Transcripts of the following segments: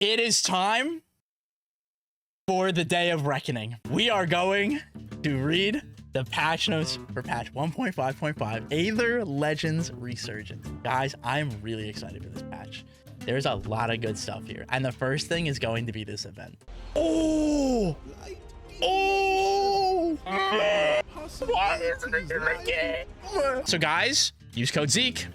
It is time for the day of reckoning. We are going to read the patch notes for patch 1.5.5 Aether Legends Resurgence. Guys, I'm really excited for this patch. There's a lot of good stuff here. And the first thing is going to be this event. Oh! Oh! Why isn't it in the game? So guys, use code Zeke.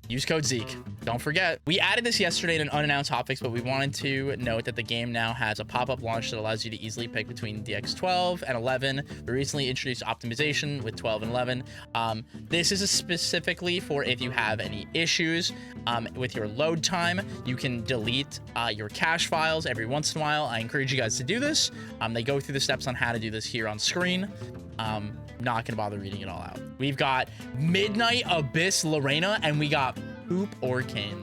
Use code Zeke. Don't forget, we added this yesterday in an unannounced hotfix, but we wanted to note that the game now has a pop-up launch that allows you to easily pick between DX12 and 11. We recently introduced optimization with 12 and 11. This is specifically for if you have any issues with your load time. You can delete your cache files every once in a while. I encourage you guys to do this. They go through the steps on how to do this here on screen. Not gonna bother reading it all out. We've got Midnight Abyss Reina, and we got Poop Orcane.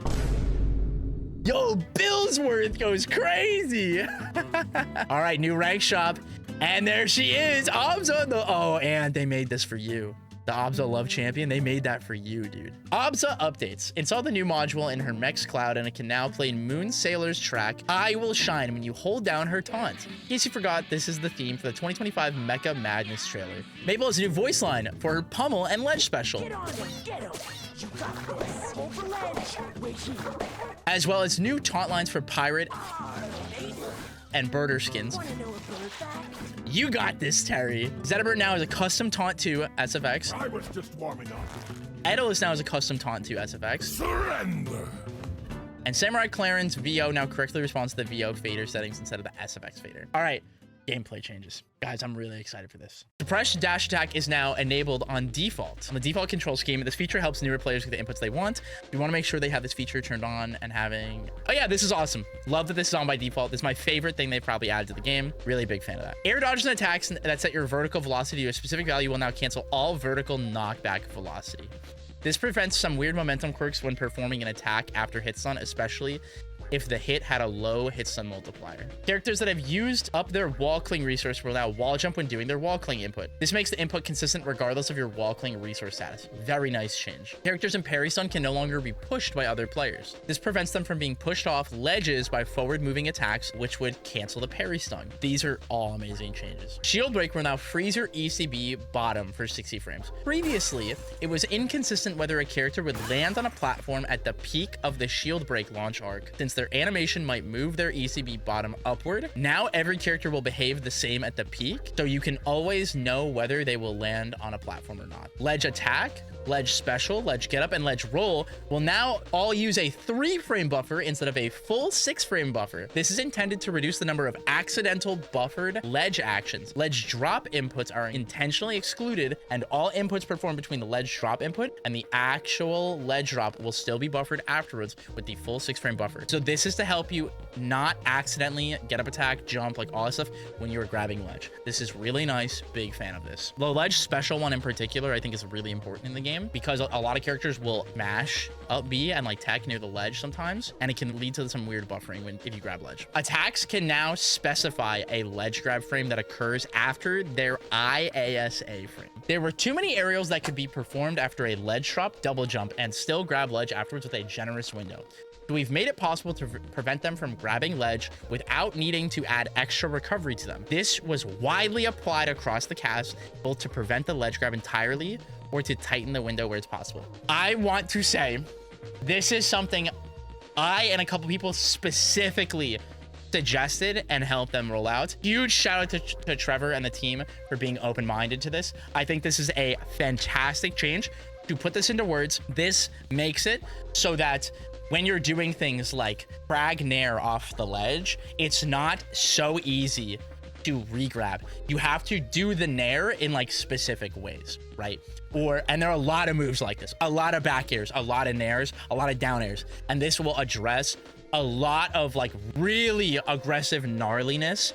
Yo, Billsworth goes crazy. All right, new rank shop, and there she is, Absa. Oh, and they made this for you. The Absa Love Champion, they made that for you, dude. Absa updates. Install the new module in her Mex Cloud, and it can now play Moon Sailor's track, I Will Shine, when you hold down her taunt. In case you forgot, this is the theme for the 2025 Mecha Madness trailer. Maypul has a new voice line for her Pummel and Ledge special. Get on them, get 'em. You got this. Over ledge. We're here. As well as new taunt lines for Pirate and Birder skins. Wanna know a bird fact? You got this, Terry. Zetterburn now is a custom taunt to SFX. I was just warming up. Etalus now is a custom taunt to SFX. Surrender. And Samurai Clairen's VO now correctly responds to the VO fader settings instead of the SFX fader. All right, gameplay changes. Guys, I'm really excited for this. Suppressed dash attack is now enabled on default. On the default control scheme, this feature helps newer players get the inputs they want. We want to make sure they have this feature turned on and having... Oh yeah, this is awesome. Love that this is on by default. This is my favorite thing they've probably added to the game. Really big fan of that. Air dodges and attacks that set your vertical velocity to a specific value will now cancel all vertical knockback velocity. This prevents some weird momentum quirks when performing an attack after hit stun, especially if the hit had a low hit stun multiplier. Characters that have used up their wall cling resource will now wall jump when doing their wall cling input. This makes the input consistent regardless of your wall cling resource status. Very nice change. Characters in parry stun can no longer be pushed by other players. This prevents them from being pushed off ledges by forward moving attacks, which would cancel the parry stun. These are all amazing changes. Shield break will now freeze your ECB bottom for 60 frames. Previously, it was inconsistent whether a character would land on a platform at the peak of the shield break launch arc, since their animation might move their ECB bottom upward. Now every character will behave the same at the peak, so you can always know whether they will land on a platform or not. Ledge attack, ledge special, ledge get up, and ledge roll will now all use a 3-frame buffer instead of a full 6-frame buffer. This is intended to reduce the number of accidental buffered ledge actions. Ledge drop inputs are intentionally excluded, and all inputs performed between the ledge drop input and the actual ledge drop will still be buffered afterwards with the full 6-frame buffer. So this is to help you not accidentally get up attack, jump, like all that stuff when you're grabbing ledge. This is really nice. Big fan of this. The ledge special one in particular, I think is really important in the game, because a lot of characters will mash up B and like tech near the ledge sometimes, and it can lead to some weird buffering if you grab ledge. Attacks can now specify a ledge grab frame that occurs after their IASA frame. There were too many aerials that could be performed after a ledge drop, double jump, and still grab ledge afterwards with a generous window. So we've made it possible to prevent them from grabbing ledge without needing to add extra recovery to them. This was widely applied across the cast, both to prevent the ledge grab entirely or to tighten the window where it's possible. I want to say this is something I and a couple people specifically suggested and helped them roll out. Huge shout out to Trevor and the team for being open-minded to this. I think this is a fantastic change. To put this into words, this makes it so that when you're doing things like Kragg nair off the ledge, it's not so easy to regrab. You have to do the nair in like specific ways, right? And there are a lot of moves like this, a lot of back airs, a lot of nairs, a lot of down airs, and this will address a lot of like really aggressive gnarliness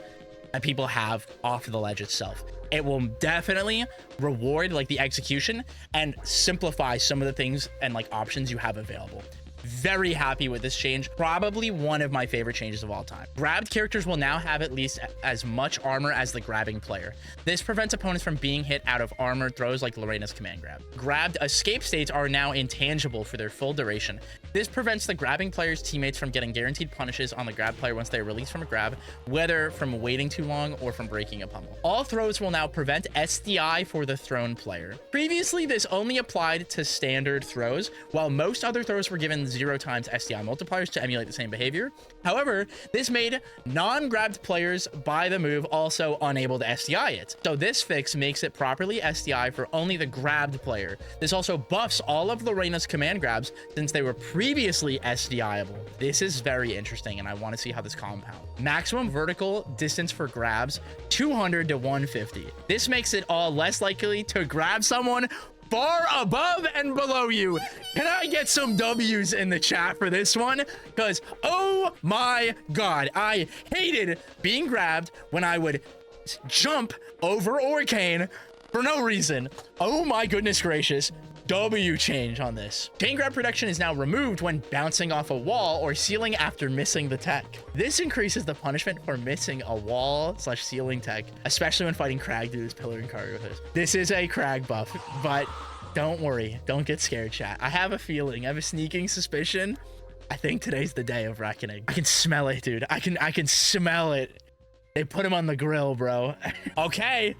that people have off the ledge itself. It will definitely reward like the execution and simplify some of the things and like options you have available. Very happy with this change. Probably one of my favorite changes of all time. Grabbed characters will now have at least as much armor as the grabbing player. This prevents opponents from being hit out of armored throws like Reina's command grab. Grabbed escape states are now intangible for their full duration. This prevents the grabbing player's teammates from getting guaranteed punishes on the grab player once they are released from a grab, whether from waiting too long or from breaking a pummel. All throws will now prevent SDI for the thrown player. Previously, this only applied to standard throws, while most other throws were given 0 times SDI multipliers to emulate the same behavior. However, this made non-grabbed players by the move also unable to SDI it. So this fix makes it properly SDI for only the grabbed player. This also buffs all of Reina's command grabs since they were previously SDIable. This is very interesting, and I want to see how this compounds. Maximum vertical distance for grabs, 200 to 150. This makes it all less likely to grab someone far above and below you. Can I get some W's in the chat for this one? Because, oh my God, I hated being grabbed when I would jump over Orcane for no reason. Oh my goodness gracious. W change on this. Chain grab protection is now removed when bouncing off a wall or ceiling after missing the tech. This increases the punishment for missing a wall/ceiling tech, especially when fighting Kragg through his pillar and cargo host. This is a Kragg buff, but don't worry. Don't get scared, chat. I have a feeling. I have a sneaking suspicion. I think today's the day of reckoning. I can smell it, dude. I can smell it. They put him on the grill, bro. Okay.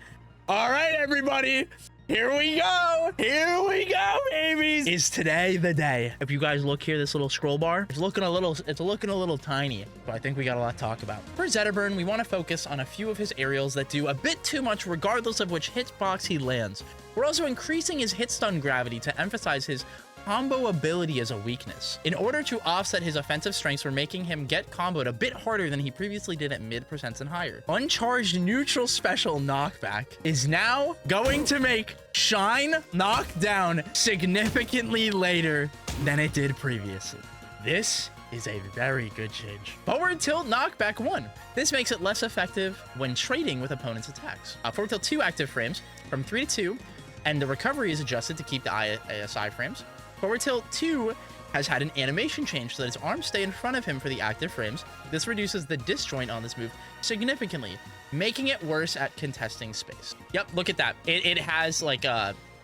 All right, everybody. Here we go. Here we go, babies. Is today the day? If you guys look here, this little scroll bar, it's looking a little tiny, but I think we got a lot to talk about. For Zetterburn, we want to focus on a few of his aerials that do a bit too much regardless of which hitbox he lands. We're also increasing his hit stun gravity to emphasize his combo ability as a weakness. In order to offset his offensive strengths, we're making him get comboed a bit harder than he previously did at mid percents and higher. Uncharged neutral special knockback is now going to make Shine knock down significantly later than it did previously. This is a very good change. Forward tilt knockback 1. This makes it less effective when trading with opponents' attacks. Forward tilt 2 active frames from 3 to 2, and the recovery is adjusted to keep the ASI frames. Forward tilt 2 has had an animation change so that his arms stay in front of him for the active frames. This reduces the disjoint on this move significantly, making it worse at contesting space. Yep, look at that. It has like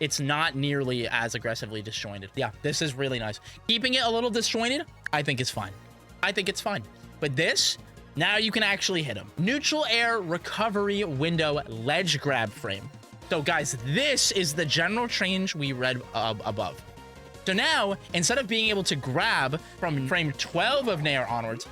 it's not nearly as aggressively disjointed. Yeah, this is really nice. Keeping it a little disjointed, I think is fine. I think it's fine. But this, now you can actually hit him. Neutral air recovery window ledge grab frame. So guys, this is the general change we read above. So now, instead of being able to grab from frame 12 of Nair onwards,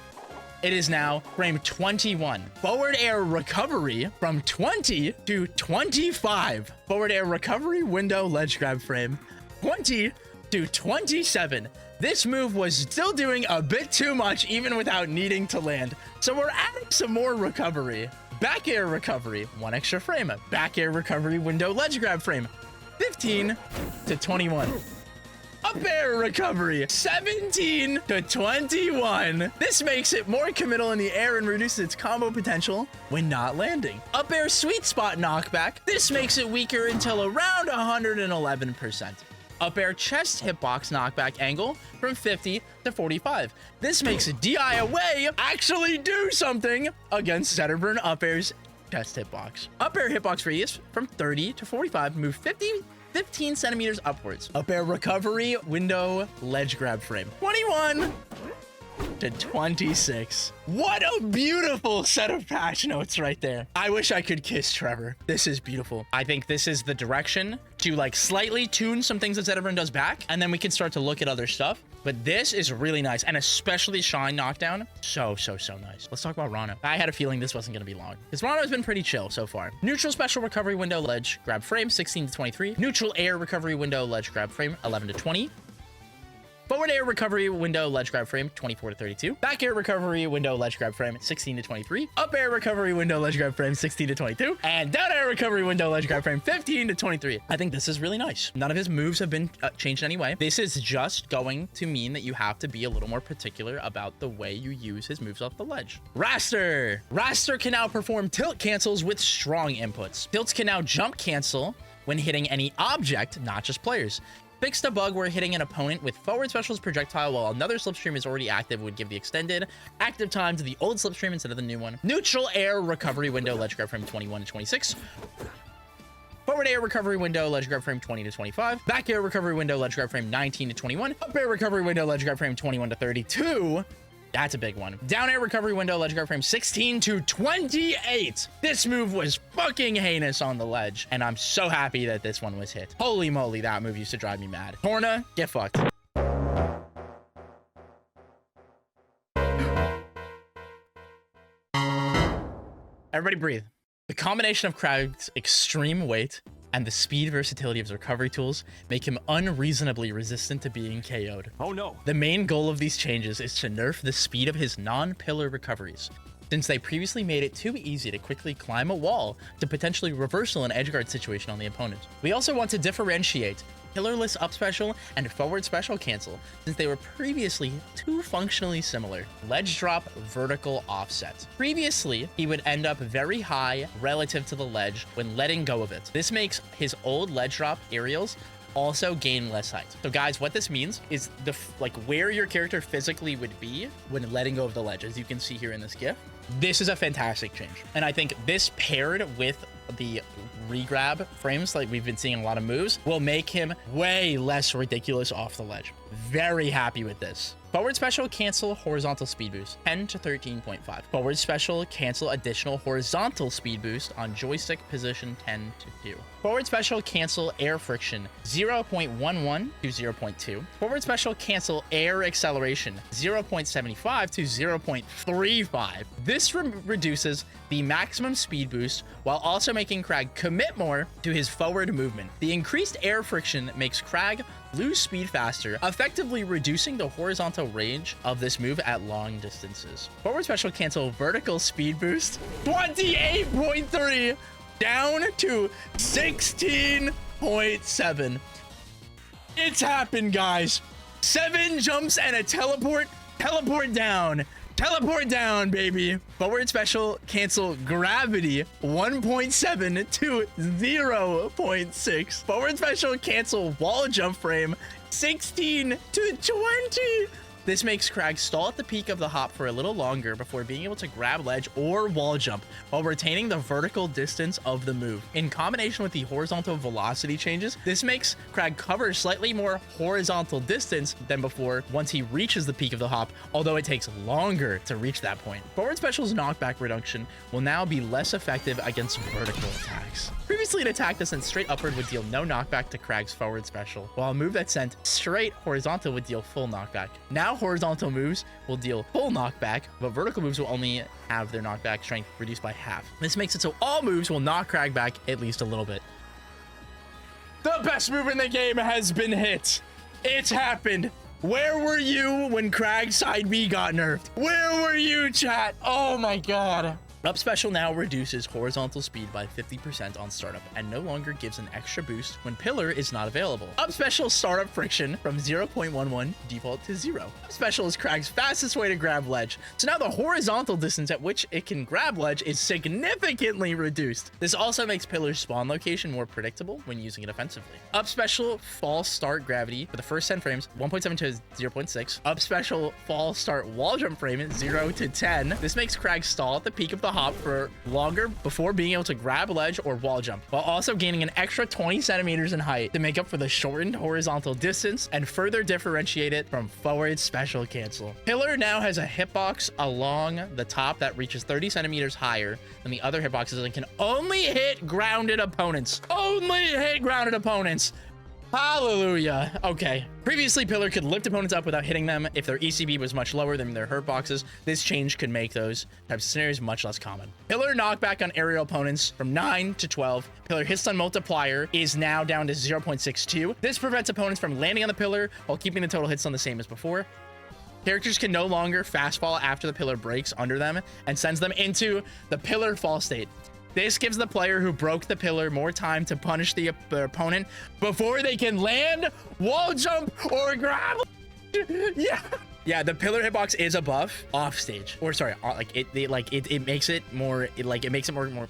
it is now frame 21. Forward air recovery from 20 to 25. Forward air recovery window ledge grab frame 20 to 27. This move was still doing a bit too much even without needing to land. So we're adding some more recovery. Back air recovery, 1 extra frame. Back air recovery window ledge grab frame 15 to 21. Up air recovery, 17 to 21. This makes it more committal in the air and reduces its combo potential when not landing. Up air sweet spot knockback. This makes it weaker until around 111%. Up air chest hitbox knockback angle from 50 to 45. This makes DI away actually do something against Zetterburn up air's chest hitbox. Up air hitbox radius from 30 to 45, move 15 centimeters upwards. Up air recovery window ledge grab frame 21 to 26. What a beautiful set of patch notes right there. I wish I could kiss Trevor. This is beautiful. I think this is the direction to like slightly tune some things that Zetterburn does back, and then we can start to look at other stuff. But this is really nice, and especially Shine knockdown. So nice. Let's talk about Ranno. I had a feeling this wasn't going to be long, because Ranno has been pretty chill so far. Neutral special recovery window ledge grab frame 16 to 23. Neutral air recovery window ledge grab frame 11 to 20. Forward air recovery window ledge grab frame 24 to 32. Back air recovery window ledge grab frame 16 to 23. Up air recovery window ledge grab frame 16 to 22. And down air recovery window ledge grab frame 15 to 23. I think this is really nice. None of his moves have been changed anyway. This is just going to mean that you have to be a little more particular about the way you use his moves off the ledge. Wrastor. Wrastor can now perform tilt cancels with strong inputs. Tilts can now jump cancel when hitting any object, not just players. Fixed a bug where hitting an opponent with forward specials projectile while another slipstream is already active would give the extended active time to the old slipstream instead of the new one. Neutral air recovery window ledge grab frame 21 to 26. Forward Forward air recovery window, ledge grab frame 20 to 25. Back air recovery window, ledge grab frame 19 to 21. Up air recovery window, ledge grab frame 21 to 32. That's a big one. Down air recovery window, ledge grab frame 16 to 28. This move was fucking heinous on the ledge, and I'm so happy that this one was hit. Holy moly, that move used to drive me mad. Torna, get fucked. Everybody breathe. The combination of Kragg's extreme weight and the speed versatility of his recovery tools make him unreasonably resistant to being KO'd. Oh no. The main goal of these changes is to nerf the speed of his non-pillar recoveries, since they previously made it too easy to quickly climb a wall to potentially reversal an edgeguard situation on the opponent. We also want to differentiate pillarless up special and forward special cancel, since they were previously too functionally similar. Ledge drop vertical offset. Previously, he would end up very high relative to the ledge when letting go of it. This makes his old ledge drop aerials also gain less height. So guys, what this means is where your character physically would be when letting go of the ledge, as you can see here in this GIF. This is a fantastic change. And I think this paired with the regrab frames like we've been seeing in a lot of moves will make him way less ridiculous off the ledge. Very happy with this. Forward special cancel horizontal speed boost 10 to 13.5. Forward special cancel additional horizontal speed boost on joystick position 10 to 2. Forward special cancel air friction 0.11 to 0.2. Forward special cancel air acceleration 0.75 to 0.35. This reduces the maximum speed boost while also making Kragg commit more to his forward movement. The increased air friction makes Kragg lose speed faster, effectively reducing the horizontal range of this move at long distances. Forward special cancel vertical speed boost 28.3 down to 16.7. It's happened, guys. 7 jumps and a teleport. Teleport down, baby. Forward special cancel gravity 1.7 to 0.6. Forward special cancel wall jump frame 16 to 20. This makes Kragg stall at the peak of the hop for a little longer before being able to grab ledge or wall jump while retaining the vertical distance of the move. In combination with the horizontal velocity changes, this makes Kragg cover slightly more horizontal distance than before once he reaches the peak of the hop, although it takes longer to reach that point. Forward special's knockback reduction will now be less effective against vertical attacks. Previously, an attack that sent straight upward would deal no knockback to Kragg's forward special, while a move that sent straight horizontal would deal full knockback. Now horizontal moves will deal full knockback, but vertical moves will only have their knockback strength reduced by half. This makes it so all moves will knock Kragg back at least a little bit. The best move in the game has been hit. It's happened. Where were you when Kragg side B got nerfed? Where were you, chat? Oh my god. Up special now reduces horizontal speed by 50% on startup and no longer gives an extra boost when pillar is not available. Up special startup friction from 0.11 default to 0. Up special is Kragg's fastest way to grab ledge, so now the horizontal distance at which it can grab ledge is significantly reduced. This also makes pillar's spawn location more predictable when using it offensively. Up special false start gravity for the first 10 frames 1.7 to 0.6. Up special false start wall jump frame 0 to 10. This makes Kragg stall at the peak of the hop for longer before being able to grab ledge or wall jump, while also gaining an extra 20 centimeters in height to make up for the shortened horizontal distance and further differentiate it from forward special cancel. Pillar now has a hitbox along the top that reaches 30 centimeters higher than the other hitboxes and can only hit grounded opponents. Only hit grounded opponents. Hallelujah. Okay. Previously, Pillar could lift opponents up without hitting them if their ECB was much lower than their hurt boxes. This change could make those types of scenarios much less common. Pillar knockback on aerial opponents from 9 to 12. Pillar hit stun multiplier is now down to 0.62. This prevents opponents from landing on the pillar while keeping the total hit stun the same as before. Characters can no longer fast fall after the pillar breaks under them and sends them into the pillar fall state. This gives the player who broke the pillar more time to punish the opponent before they can land, wall jump, or grab. Yeah, the pillar hitbox is above off stage, or sorry, it makes it more,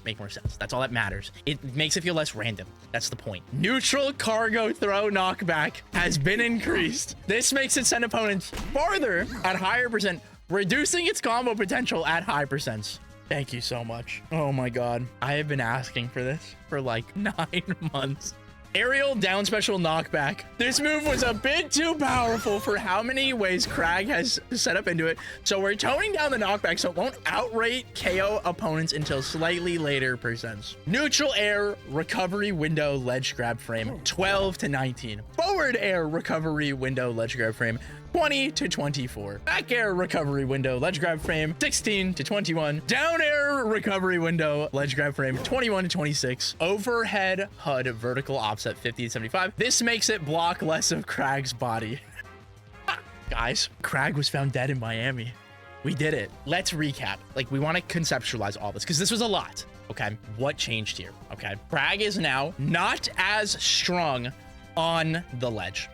make more sense. That's all that matters. It makes it feel less random. That's the point. Neutral cargo throw knockback has been increased. This makes it send opponents farther at higher percent, reducing its combo potential at high percents. Thank you so much. Oh my god. I have been asking for this for like 9 months. Aerial down special knockback. This move was a bit too powerful for how many ways Kragg has set up into it. So we're toning down the knockback so it won't outright KO opponents until slightly later percents. Neutral air recovery window ledge grab frame 12 to 19. Forward air recovery window ledge grab frame 20 to 24. Back air recovery window ledge grab frame 16 to 21. Down air recovery window ledge grab frame 21 to 26. Overhead HUD vertical offset 50 to 75. This makes it block less of Kragg's body. Guys, Kragg was found dead in Miami. We did it. Let's recap. Like, we want to conceptualize all this because this was a lot. Okay, what changed here? Okay, Kragg is now not as strong on the ledge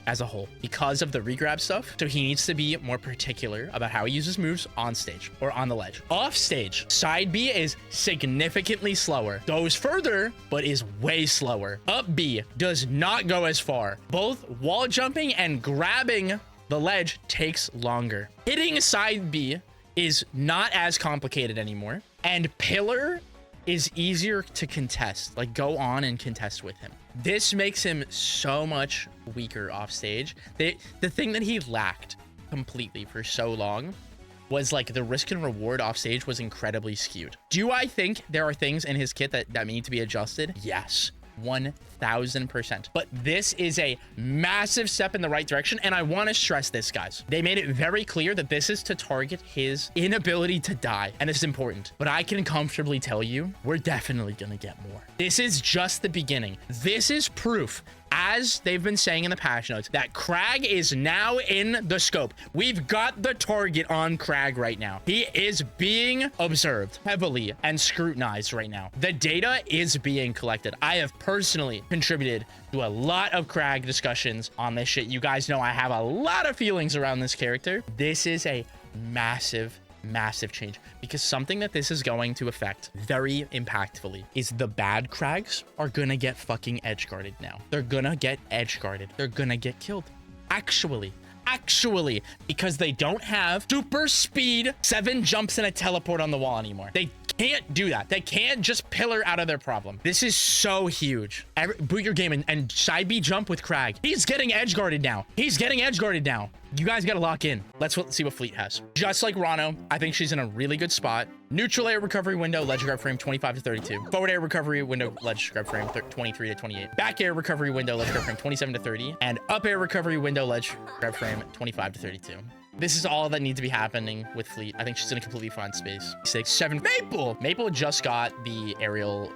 as a whole because of the regrab stuff. So he needs to be more particular about how he uses moves on stage or on the ledge. Off stage, side B is significantly slower, goes further, but is way slower. Up B does not go as far. Both wall jumping and grabbing the ledge takes longer. Hitting side B is not as complicated anymore. And pillar is easier to contest, like go on and contest with him. This makes him so much weaker off stage. The thing that he lacked completely for so long was like the risk and reward off stage was incredibly skewed. Do I think there are things in his kit that need to be adjusted? Yes. 1000%. But this is a massive step in the right direction. And I want to stress this, guys. They made it very clear that this is to target his inability to die. And this is important. But I can comfortably tell you, we're definitely going to get more. This is just the beginning. This is proof, as they've been saying in the patch notes, that Kragg is now in the scope. We've got the target on Kragg right now. He is being observed heavily and scrutinized right now. The data is being collected. I have personally contributed to a lot of Kragg discussions on this shit. You guys know I have a lot of feelings around this character. This is a massive change, because something that this is going to affect very impactfully is the bad Kraggs are gonna get fucking edge guarded now. They're gonna get edge guarded. They're gonna get killed. Actually, because they don't have super speed 7 jumps and a teleport on the wall anymore. They can't do that. They can't just pillar out of their problem. This is so huge. Boot your game and side B jump with Kragg. He's getting edge guarded now. You guys got to lock in. Let's see what Fleet has. Just like Ranno, I think she's in a really good spot. Neutral air recovery window, ledge grab frame 25 to 32. Forward air recovery window, ledge grab frame 23 to 28. Back air recovery window, ledge grab frame 27 to 30. And up air recovery window, ledge grab frame 25 to 32. This is all that needs to be happening with Fleet. I think she's in a completely fine space. 6, 7. Maypul just got the aerial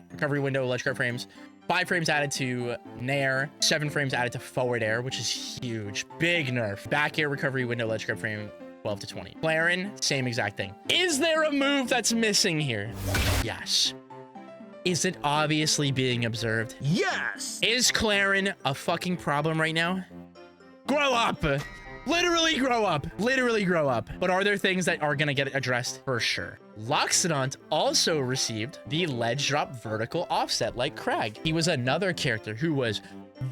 recovery window, ledge grab frames. 5 frames added to Nair, 7 frames added to forward air, which is huge. Big nerf. Back air recovery window, ledge grab frame 12 to 20. Clairen, same exact thing. Is there a move that's missing here? Yes. Is it obviously being observed? Yes! Is Clairen a fucking problem right now? Grow up! Literally grow up. But are there things that are gonna get addressed? For sure. Loxodont also received the ledge drop vertical offset like Kragg. He was another character who was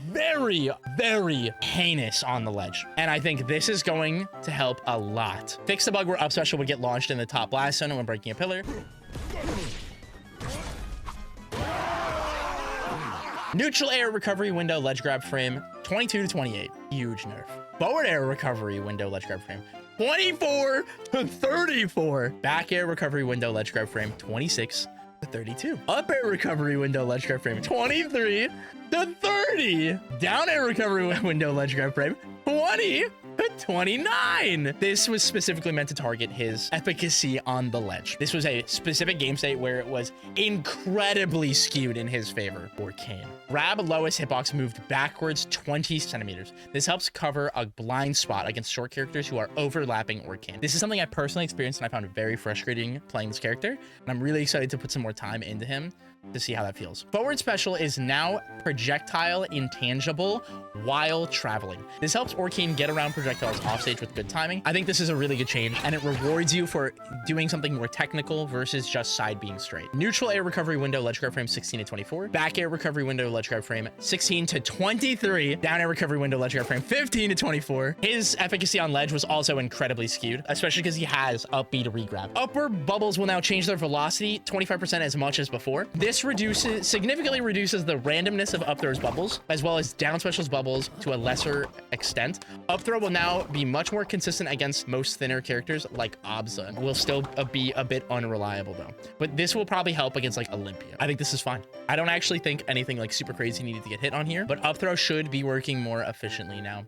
very heinous on the ledge. And I think this is going to help a lot. Fix the bug where up special would get launched in the top blast zone when breaking a pillar. Neutral air recovery window ledge grab frame 22 to 28. Huge nerf. Forward air recovery window ledge grab frame 24 to 34. Back air recovery window ledge grab frame 26 to 32. Up air recovery window ledge grab frame 23 to 30. Down air recovery window ledge grab frame 20 to 29. This was specifically meant to target his efficacy on the ledge. This was a specific game state where it was incredibly skewed in his favor. Orcane. Grab lowest hitbox moved backwards 20 centimeters. This helps cover a blind spot against short characters who are overlapping Orcane. This is something I personally experienced and I found very frustrating playing this character. And I'm really excited to put some more time into him to see how that feels. Forward special is now projectile intangible while traveling. This helps Orcane get around projectiles offstage with good timing. I think this is a really good change, and it rewards you for doing something more technical versus just side being straight. Neutral air recovery window, ledge grab frame 16 to 24. Back air recovery window, ledge grab frame 16 to 23. Down air recovery window, ledge grab frame 15 to 24. His efficacy on ledge was also incredibly skewed, especially because he has up B to regrab. Upward bubbles will now change their velocity 25% as much as before. This significantly reduces the randomness of up throw's bubbles, as well as down special's bubbles to a lesser extent. Up throw will now be much more consistent against most thinner characters like Absa. Will still be a bit unreliable though, but this will probably help against like Olympia. I think this is fine. I don't actually think anything like super crazy needed to get hit on here, but up throw should be working more efficiently now.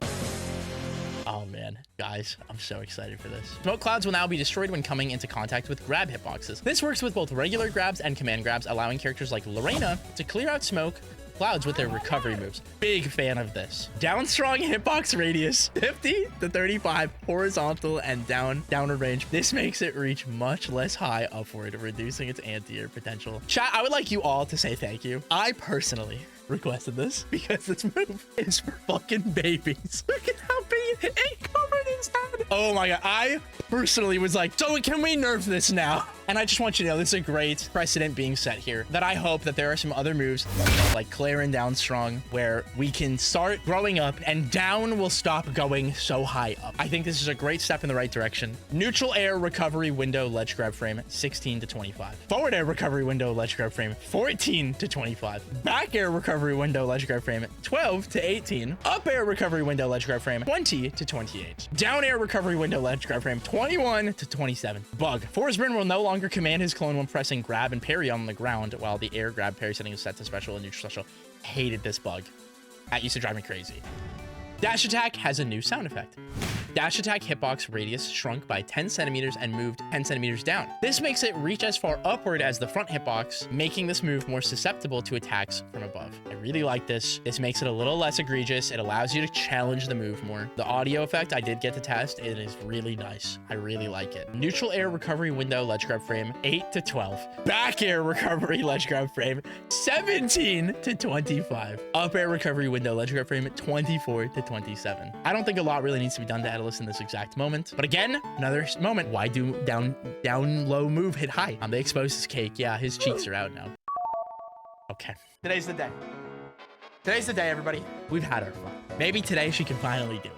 Oh man, guys, I'm so excited for this. Smoke clouds will now be destroyed when coming into contact with grab hitboxes. This works with both regular grabs and command grabs, allowing characters like Reina to clear out smoke clouds with their recovery moves. Big fan of this. Down strong hitbox radius 50 to 35 horizontal and downward range. This makes it reach much less high upward, reducing its anti-air potential. Chat, I would like you all to say thank you. I personally requested this because this move is for fucking babies. Look at how big it covered his head. Oh my god, I personally was like, so can we nerf this now? And I just want you to know this is a great precedent being set here, that I hope that there are some other moves like Clairen down strong where we can start growing up and down will stop going so high up. I think this is a great step in the right direction. Neutral air recovery window ledge grab frame 16 to 25. Forward air recovery window ledge grab frame 14 to 25. Back air recovery window ledge grab frame 12 to 18. Up air recovery window ledge grab frame 20 to 28. Down air recovery window ledge grab frame 21 to 27. Bug. Forsburn will no longer command his clone when pressing grab and parry on the ground, while the air grab parry setting is set to special and neutral special. Hated this bug. That used to drive me crazy. Dash attack has a new sound effect. Dash attack hitbox radius shrunk by 10 centimeters and moved 10 centimeters down. This makes it reach as far upward as the front hitbox, making this move more susceptible to attacks from above. I really like this. This makes it a little less egregious. It allows you to challenge the move more. The audio effect I did get to test. It is really nice. I really like it. Neutral air recovery window ledge grab frame 8 to 12. Back air recovery ledge grab frame 17 to 25. Up air recovery window ledge grab frame 24 to 27. I don't think a lot really needs to be done to Etalus in this exact moment, but again, another moment. Why do down low move hit high? They exposed his cake. Yeah, his cheeks are out now. Okay, today's the day. Today's the day, everybody. We've had our fun. Maybe today she can finally do it.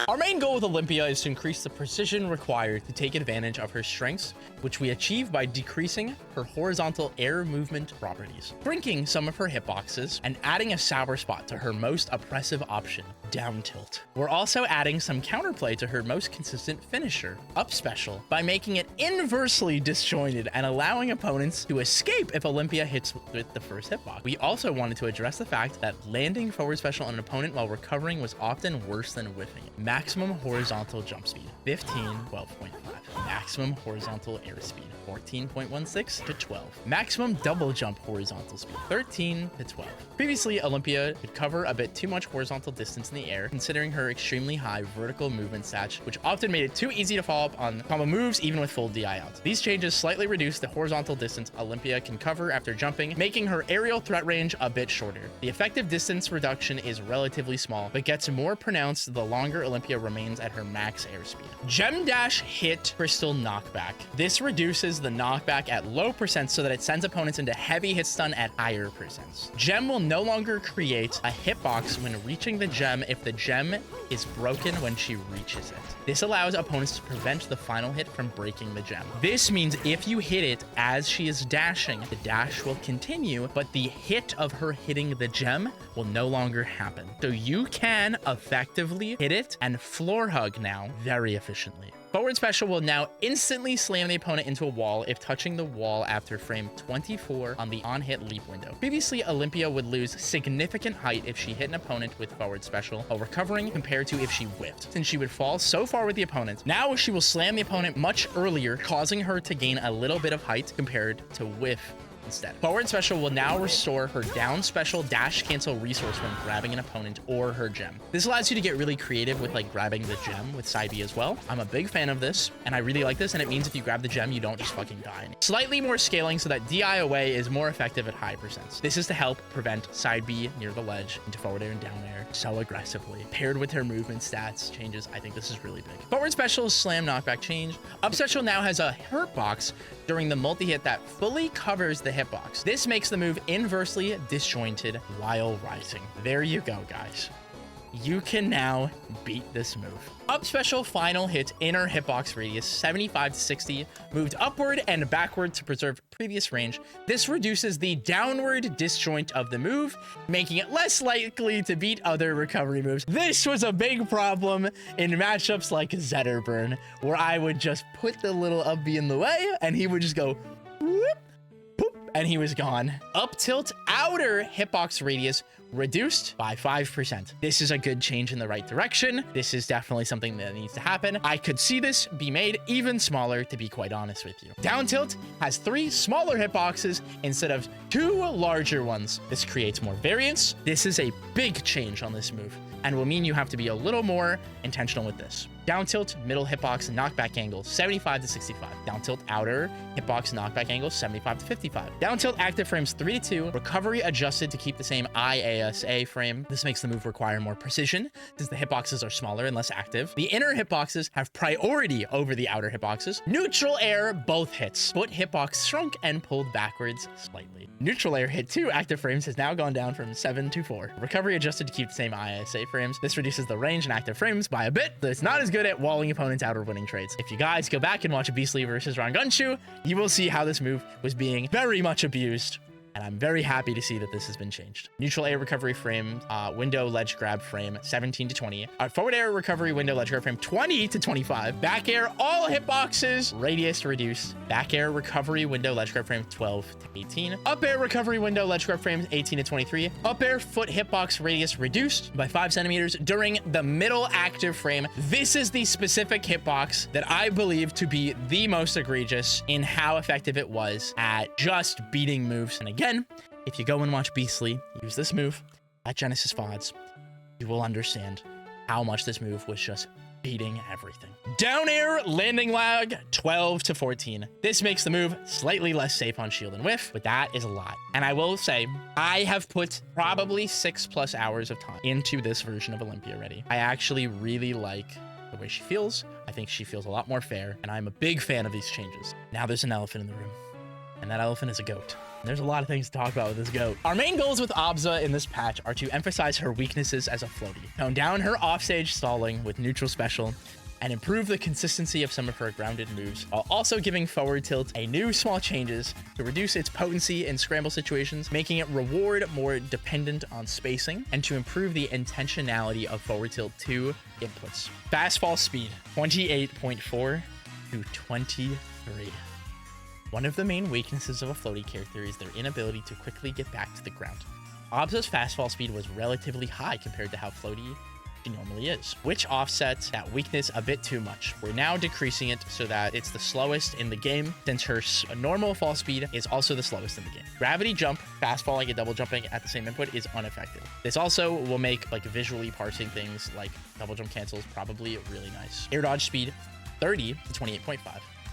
Our main goal with Olympia is to increase the precision required to take advantage of her strengths, which we achieve by decreasing her horizontal air movement properties, shrinking some of her hitboxes, and adding a sour spot to her most oppressive option, down tilt. We're also adding some counterplay to her most consistent finisher, up special, by making it inversely disjointed and allowing opponents to escape if Olympia hits with the first hitbox. We also wanted to address the fact that landing forward special on an opponent while recovering was often worse than whiffing it. Maximum horizontal jump speed 15, 12.5. Maximum horizontal air speed 14.16 to 12. Maximum double jump horizontal speed 13 to 12. Previously, Olympia could cover a bit too much horizontal distance in the air, considering her extremely high vertical movement stats, which often made it too easy to follow up on combo moves even with full DI out. These changes slightly reduce the horizontal distance Olympia can cover after jumping, making her aerial threat range a bit shorter. The effective distance reduction is relatively small, but gets more pronounced the longer Olympia remains at her max airspeed. Gem Dash Hit Crystal Knockback. This reduces the knockback at low percents so that it sends opponents into heavy hit stun at higher percents. Gem will no longer create a hitbox when reaching the gem if the gem is broken when she reaches it. This allows opponents to prevent the final hit from breaking the gem. This means if you hit it as she is dashing, the dash will continue, but the hit of her hitting the gem will no longer happen. So you can effectively hit it and floor hug now very efficiently. Forward special will now instantly slam the opponent into a wall if touching the wall after frame 24 on the on-hit leap window. Previously, Olympia would lose significant height if she hit an opponent with forward special while recovering compared to if she whiffed, since she would fall so far with the opponent. Now she will slam the opponent much earlier, causing her to gain a little bit of height compared to whiff instead. Forward special will now restore her down special dash cancel resource when grabbing an opponent or her gem. This allows you to get really creative with like grabbing the gem with side B as well. I'm a big fan of this and I really like this, and it means if you grab the gem, you don't just fucking die. Slightly more scaling so that DI away is more effective at high percents. This is to help prevent side B near the ledge into forward air and down air so aggressively. Paired with her movement stats changes, I think this is really big. Forward special slam knockback change. Up special now has a hurt box during the multi-hit that fully covers the hitbox. This makes the move inversely disjointed while rising. There you go, guys. You can now beat this move. Up special final hit inner hitbox radius 75 to 60, moved upward and backward to preserve previous range. This reduces the downward disjoint of the move, making it less likely to beat other recovery moves. This was a big problem in matchups like Zetterburn, where I would just put the little up B in the way and he would just go whoop, boop, and he was gone. Up tilt outer hitbox radius reduced by 5%. This is a good change in the right direction. This is definitely something that needs to happen. I could see this be made even smaller, to be quite honest with you. Down tilt has 3 smaller hitboxes instead of 2 larger ones. This creates more variance. This is a big change on this move and will mean you have to be a little more intentional with this. Down tilt, middle hitbox, knockback angle, 75 to 65. Down tilt, outer hitbox, knockback angle, 75 to 55. Down tilt, active frames 3 to 2. Recovery adjusted to keep the same IASA frame. This makes the move require more precision since the hitboxes are smaller and less active. The inner hitboxes have priority over the outer hitboxes. Neutral air, both hits. Foot hitbox shrunk and pulled backwards slightly. Neutral air hit 2 active frames has now gone down from 7 to 4. Recovery adjusted to keep the same IASA frames. This reduces the range and active frames by a bit, but it's not as good at walling opponents out or winning trades. If you guys go back and watch Beastly versus Rangunshu, you will see how this move was being very much abused. And I'm very happy to see that this has been changed. Neutral air recovery frame, window ledge grab frame, 17 to 20. Forward air recovery window ledge grab frame, 20 to 25. Back air, all hitboxes, radius reduced. Back air recovery window ledge grab frame, 12 to 18. Up air recovery window ledge grab frame, 18 to 23. Up air foot hitbox radius reduced by 5 centimeters during the middle active frame. This is the specific hitbox that I believe to be the most egregious in how effective it was at just beating moves. And again, if you go and watch Beastly use this move at Genesis VODs, you will understand how much this move was just beating everything. Down air landing lag, 12 to 14. This makes the move slightly less safe on shield and whiff, but that is a lot. And I will say, I have put probably 6+ hours of time into this version of Olympia already. I actually really like the way she feels. I think she feels a lot more fair, and I'm a big fan of these changes. Now there's an elephant in the room, and that elephant is a goat. There's a lot of things to talk about with this goat. Our main goals with Absa in this patch are to emphasize her weaknesses as a floaty, tone down her offstage stalling with neutral special, and improve the consistency of some of her grounded moves, while also giving forward tilt a new small changes to reduce its potency in scramble situations, making it reward more dependent on spacing, and to improve the intentionality of forward tilt 2 inputs. Fast fall speed, 28.4 to 23. One of the main weaknesses of a floaty character is their inability to quickly get back to the ground. Absa's fast fall speed was relatively high compared to how floaty she normally is, which offsets that weakness a bit too much. We're now decreasing it so that it's the slowest in the game, since her normal fall speed is also the slowest in the game. Gravity jump, fast falling and double jumping at the same input is ineffective. This also will make like visually parsing things like double jump cancels probably really nice. Air dodge speed, 30 to 28.5.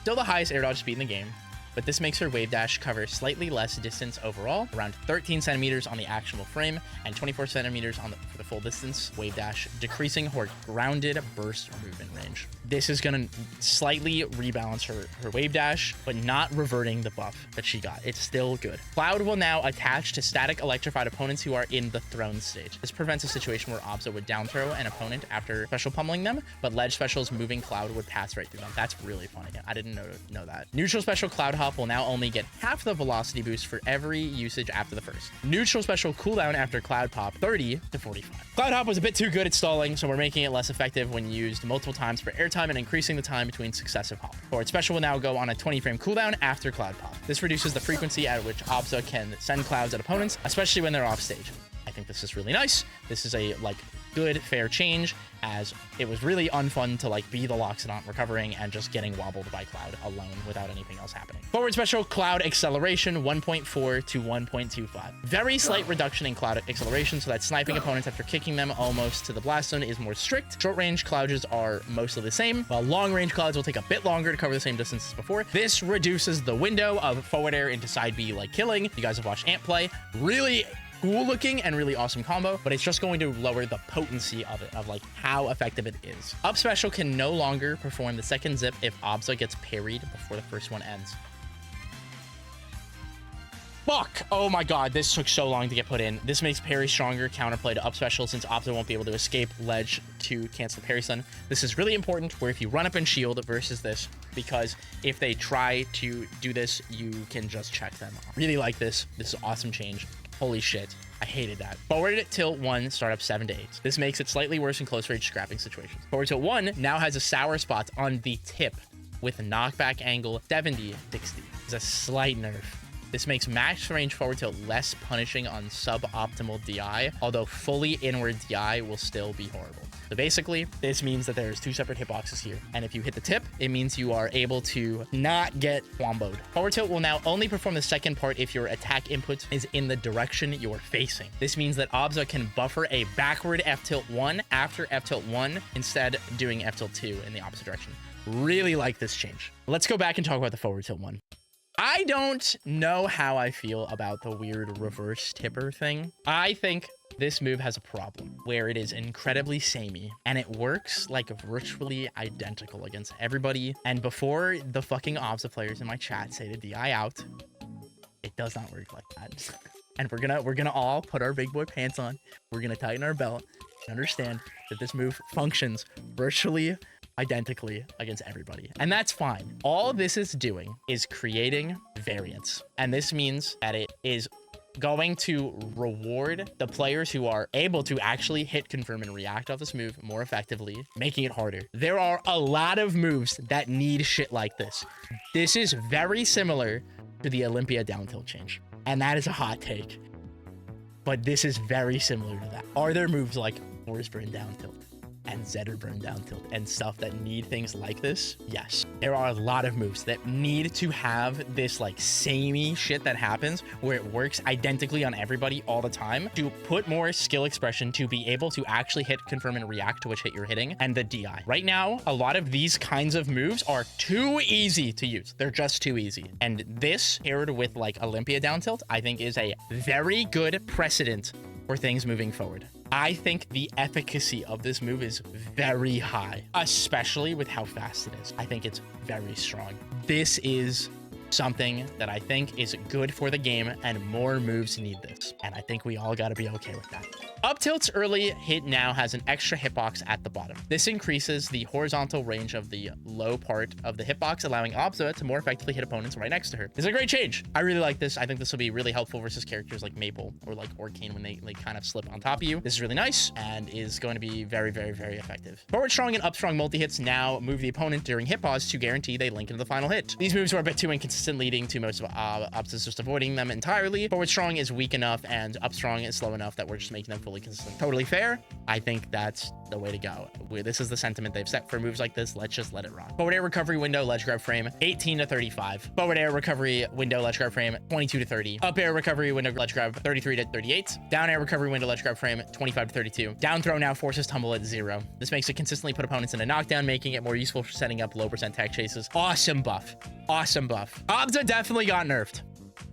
Still the highest air dodge speed in the game, but this makes her wave dash cover slightly less distance overall, around 13 centimeters on the actionable frame and 24 centimeters on for the full distance wave dash, decreasing her grounded burst movement range. This is going to slightly rebalance her wave dash, but not reverting the buff that she got. It's still good. Cloud will now attach to static electrified opponents who are in the thrown stage. This prevents a situation where Absa would down throw an opponent after special pummeling them, but ledge special's moving cloud would pass right through them. That's really funny. I didn't know that. Neutral special cloud hop will now only get half the velocity boost for every usage after the first. Neutral special cooldown after cloud pop, 30 to 45. Cloud hop was a bit too good at stalling, so we're making it less effective when used multiple times for airtime and increasing the time between successive hop. Forward special will now go on a 20 frame cooldown after cloud pop. This reduces the frequency at which Absa can send clouds at opponents, especially when they're off stage. I think this is really nice. This is a good, fair change, as it was really unfun to like be the Loxodont recovering and just getting wobbled by Cloud alone without anything else happening. Forward special, Cloud acceleration 1.4 to 1.25. Very slight reduction in Cloud acceleration so that sniping opponents after kicking them almost to the blast zone is more strict. Short range Clouds are mostly the same, while long range Clouds will take a bit longer to cover the same distance as before. This reduces the window of forward air into side B like killing. You guys have watched Ant play. Really cool looking and really awesome combo, but it's just going to lower the potency of it, of like how effective it is. Up special can no longer perform the second zip if Absa gets parried before the first one ends. Fuck! Oh my god, this took so long to get put in. This makes parry stronger counterplay to up special since Absa won't be able to escape ledge to cancel the parry stun. This is really important where if you run up and shield versus this, because if they try to do this, you can just check them. Really like this. This is an awesome change. Holy shit. I hated that. Forward tilt 1, start up 7 to 8. This makes it slightly worse in close range scrapping situations. Forward tilt 1 now has a sour spot on the tip with a knockback angle 70 60. It's a slight nerf. This makes max range forward tilt less punishing on suboptimal DI, although fully inward DI will still be horrible. So basically, this means that there's 2 separate hitboxes here. And if you hit the tip, it means you are able to not get womboed. Forward tilt will now only perform the second part if your attack input is in the direction you're facing. This means that Absa can buffer a backward F tilt 1 after F tilt 1, instead doing F tilt 2 in the opposite direction. Really like this change. Let's go back and talk about the forward tilt 1. I don't know how I feel about the weird reverse tipper thing. I think this move has a problem where it is incredibly samey and it works like virtually identical against everybody. And before the fucking Absa players in my chat say to DI out, it does not work like that. And we're gonna all put our big boy pants on. We're gonna tighten our belt and understand that this move functions virtually identically against everybody, and that's fine. All this is doing is creating variance, and this means that it is going to reward the players who are able to actually hit, confirm, and react off this move more effectively, making it harder. There are a lot of moves that need shit like this. This is very similar to the Olympia down tilt change, and that is a hot take, but this is very similar to that. Are there moves like Forsburn down tilt and Zetterburn down tilt and stuff that need things like this? Yes. There are a lot of moves that need to have this like samey shit that happens where it works identically on everybody all the time to put more skill expression to be able to actually hit, confirm, and react to which hit you're hitting and the DI. Right now, a lot of these kinds of moves are too easy to use. They're just too easy. And this paired with like Olympia down tilt, I think is a very good precedent for things moving forward. I think the efficacy of this move is very high, especially with how fast it is. I think it's very strong. This is something that I think is good for the game, and more moves need this. And I think we all got to be okay with that. Up tilt's early hit now has an extra hitbox at the bottom. This increases the horizontal range of the low part of the hitbox, allowing Absa to more effectively hit opponents right next to her. This is a great change. I really like this. I think this will be really helpful versus characters like Maypul or like Orcane when they kind of slip on top of you. This is really nice and is going to be very, very, very effective. Forward strong and up strong multi-hits now move the opponent during hit pause to guarantee they link into the final hit. These moves are a bit too inconsistent, leading to most of Absa's just avoiding them entirely. Forward strong is weak enough and up strong is slow enough that we're just making them fully consistent. Totally fair. I think that's the way to go. This is the sentiment they've set for moves like this. Let's just let it rock. Forward air recovery window ledge grab frame 18 to 35. Forward air recovery window ledge grab frame 22 to 30. Up air recovery window ledge grab 33 to 38. Down air recovery window ledge grab frame 25 to 32. Down throw now forces tumble at 0. This makes it consistently put opponents in a knockdown, making it more useful for setting up low percent tag chases. Awesome buff. Awesome buff. Absa definitely got nerfed.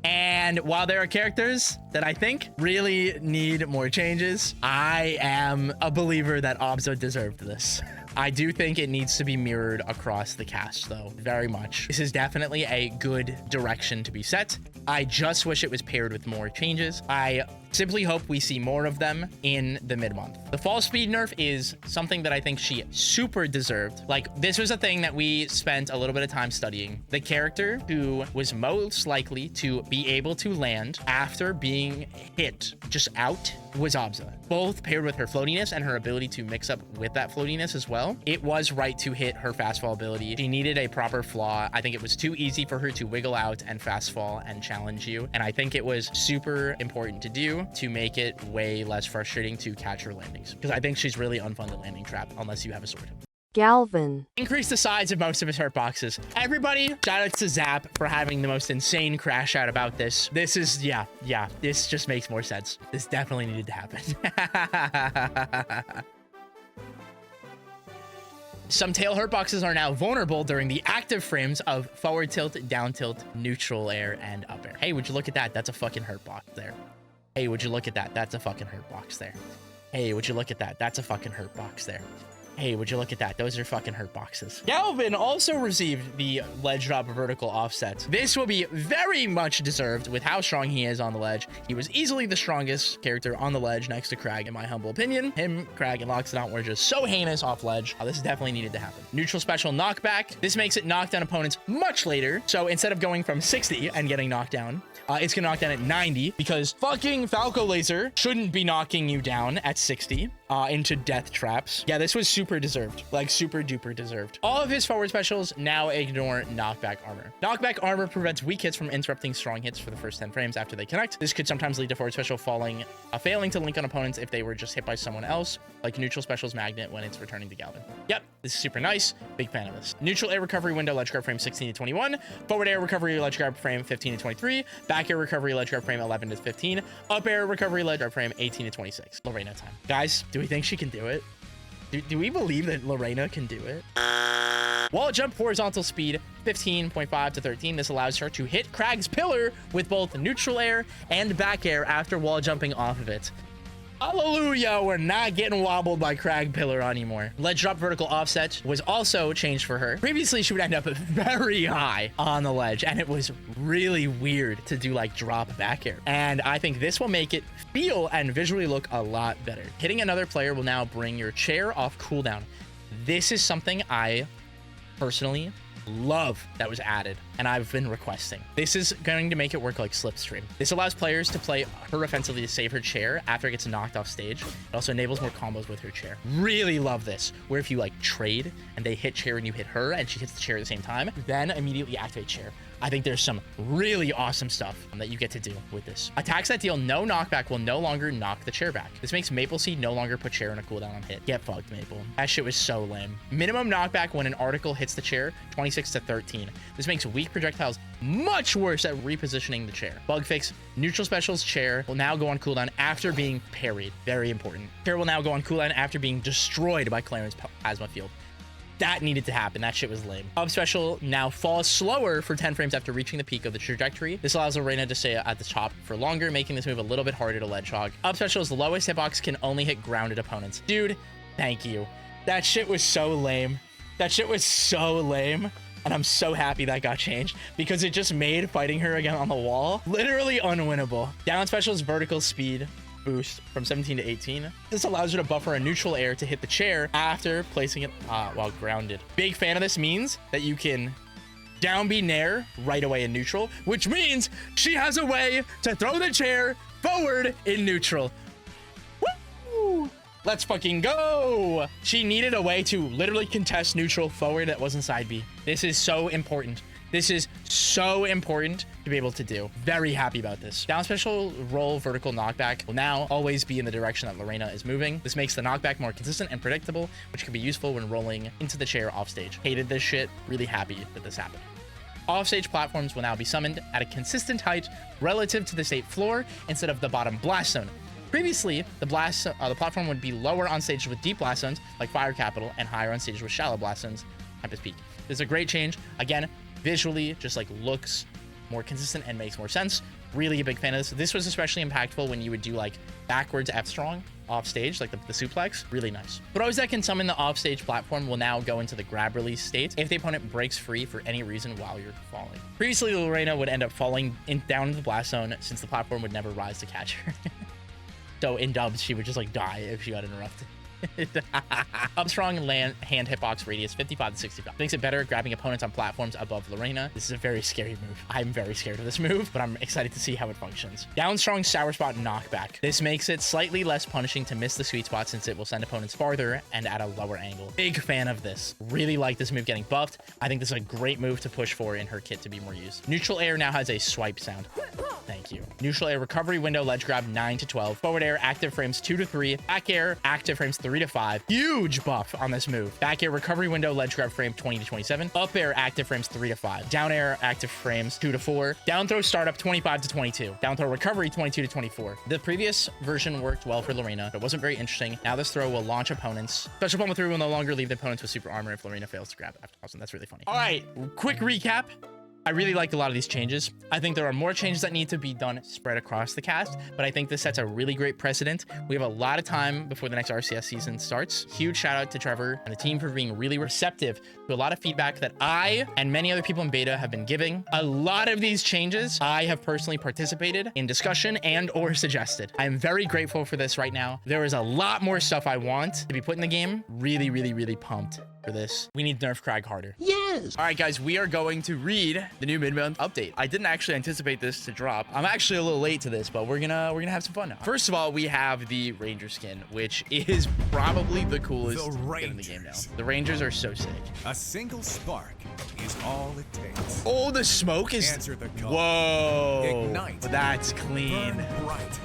And while there are characters that I think really need more changes, I am a believer that Absa deserved this. I do think it needs to be mirrored across the cast, though, very much. This is definitely a good direction to be set. I just wish it was paired with more changes. I simply hope we see more of them in the mid-month. The fall speed nerf is something that I think she super deserved. Like, this was a thing that we spent a little bit of time studying. The character who was most likely to be able to land after being hit just out was Absa. Both paired with her floatiness and her ability to mix up with that floatiness as well. It was right to hit her fast fall ability. She needed a proper flaw. I think it was too easy for her to wiggle out and fast fall and challenge you. And I think it was super important to do. to make it way less frustrating to catch her landings. Because I think she's really unfun to landing trap unless you have a sword. Galvan. Increase the size of most of his hurt boxes. Everybody, shout out to Zap for having the most insane crash out about this. This is, yeah, this just makes more sense. This definitely needed to happen. Some tail hurt boxes are now vulnerable during the active frames of forward tilt, down tilt, neutral air, and up air. Hey, would you look at that? That's a fucking hurt box there. Hey, would you look at that? That's a fucking hurt box there. Hey, would you look at that? That's a fucking hurt box there. Hey, would you look at that? Those are fucking hurt boxes. Galvan also received the ledge drop vertical offset. This will be very much deserved with how strong he is on the ledge. He was easily the strongest character on the ledge next to Kragg, in my humble opinion. Him, Kragg, and Loxodon were just so heinous off ledge. This definitely needed to happen. Neutral special knockback. This makes it knock down opponents much later. So instead of going from 60 and getting knocked down, it's gonna knock down at 90 because fucking Falco Laser shouldn't be knocking you down at 60 into death traps. Yeah, this was super deserved, like super duper deserved. All of his forward specials now ignore knockback armor. Knockback armor prevents weak hits from interrupting strong hits for the first 10 frames after they connect. This could sometimes lead to forward special failing to link on opponents if they were just hit by someone else, like neutral specials magnet when it's returning to Galvan. Yep, this is super nice. Big fan of this. Neutral air recovery window ledge guard frame 16 to 21. Forward air recovery ledge guard frame 15 to 23. Back air recovery ledge guard frame 11 to 15. Up air recovery ledge guard frame 18 to 26. Reina time. Guys, do we think she can do it? Do we believe that Reina can do it? Wall jump horizontal speed 15.5 to 13. This allows her to hit Kragg's pillar with both neutral air and back air after wall jumping off of it. Hallelujah, we're not getting wobbled by Kragg pillar anymore. Ledge drop vertical offset was also changed for her. Previously, she would end up very high on the ledge, and it was really weird to do like drop back air. And I think this will make it feel and visually look a lot better. Hitting another player will now bring your chair off cooldown. This is something I personally love that was added, and I've been requesting. This is going to make it work like Slipstream. This allows players to play her offensively to save her chair after it gets knocked off stage. It also enables more combos with her chair. Really love this, where if you like trade and they hit chair and you hit her and she hits the chair at the same time, then immediately activate chair. I think there's some really awesome stuff that you get to do with this. Attacks that deal no knockback will no longer knock the chair back. This makes Maypul Seed no longer put chair on a cooldown on hit. Get fucked, Maypul. That shit was so lame. Minimum knockback when an article hits the chair, 26 to 13. This makes weak projectiles much worse at repositioning the chair. Bug fix, neutral specials chair will now go on cooldown after being parried. Very important. Chair will now go on cooldown after being destroyed by Clairen's plasma field. That needed to happen. That shit was lame. Up special now falls slower for 10 frames after reaching the peak of the trajectory. This allows Reina to stay at the top for longer, making this move a little bit harder to ledge hog. Up special's lowest hitbox can only hit grounded opponents. Dude, thank you. That shit was so lame. That shit was so lame. And I'm so happy that got changed because it just made fighting her again on the wall literally unwinnable. Down special's vertical speed boost from 17 to 18. This allows you to buffer a neutral air to hit the chair after placing it while grounded. Big fan of this means that you can down B nair right away in neutral, which means she has a way to throw the chair forward in neutral. Woo! Let's fucking go. She needed a way to literally contest neutral forward that wasn't side B. This is so important. This is so important to be able to do. Very happy about this. Down special roll vertical knockback will now always be in the direction that Reina is moving. This makes the knockback more consistent and predictable, which can be useful when rolling into the chair off stage. Hated this shit. Really happy that this happened. Offstage platforms will now be summoned at a consistent height relative to the stage floor instead of the bottom blast zone. Previously, the platform would be lower on stage with deep blast zones like Fire Capital and higher on stage with shallow blast zones. Tempest Peak. This is a great change. Again, visually, just like looks more consistent and makes more sense. Really a big fan of this. This was especially impactful when you would do like backwards F strong off stage, like the suplex. Really nice. Throws that can summon the off stage platform will now go into the grab release state if the opponent breaks free for any reason while you're falling. Previously, Reina would end up falling down into the blast zone since the platform would never rise to catch her. So in dubs, she would just like die if she got interrupted. Up strong hand hitbox radius 55 to 65. Makes it better at grabbing opponents on platforms above Reina. This is a very scary move. I'm very scared of this move, but I'm excited to see how it functions. Down strong sour spot knockback. This makes it slightly less punishing to miss the sweet spot since it will send opponents farther and at a lower angle. Big fan of this. Really like this move getting buffed. I think this is a great move to push for in her kit to be more used. Neutral air now has a swipe sound. Thank you. Neutral air recovery window ledge grab 9 to 12. Forward air active frames 2 to 3. Back air active frames 3 to 5. Huge buff on this move. Back air recovery window ledge grab frame 20 to 27. Up air active frames 3 to 5. Down air active frames 2 to 4. Down throw startup 25 to 22. Down throw recovery 22 to 24. The previous version worked well for Reina, but it wasn't very interesting. Now this throw will launch opponents. Special Pump 3 will no longer leave the opponents with super armor if Reina fails to grab it. Awesome. That's really funny. All right, quick recap. I really liked a lot of these changes. I think there are more changes that need to be done spread across the cast, but I think this sets a really great precedent. We have a lot of time before the next RCS season starts. Huge shout out to Trevor and the team for being really receptive to a lot of feedback that I and many other people in beta have been giving. A lot of these changes I have personally participated in discussion and or suggested. I'm very grateful for this right now. There is a lot more stuff I want to be put in the game. Really, really, really pumped for this. We need to nerf Kragg harder. Yes. All right, guys, we are going to read the new mid-month update. I didn't actually anticipate this to drop. I'm actually a little late to this, but we're gonna have some fun now. First of all, we have the Ranger skin, which is probably the coolest skin in the game now. The Rangers are so sick. A single spark is all it takes. Oh, the smoke is. Answer the call. Whoa. Ignite. That's clean. Burn bright.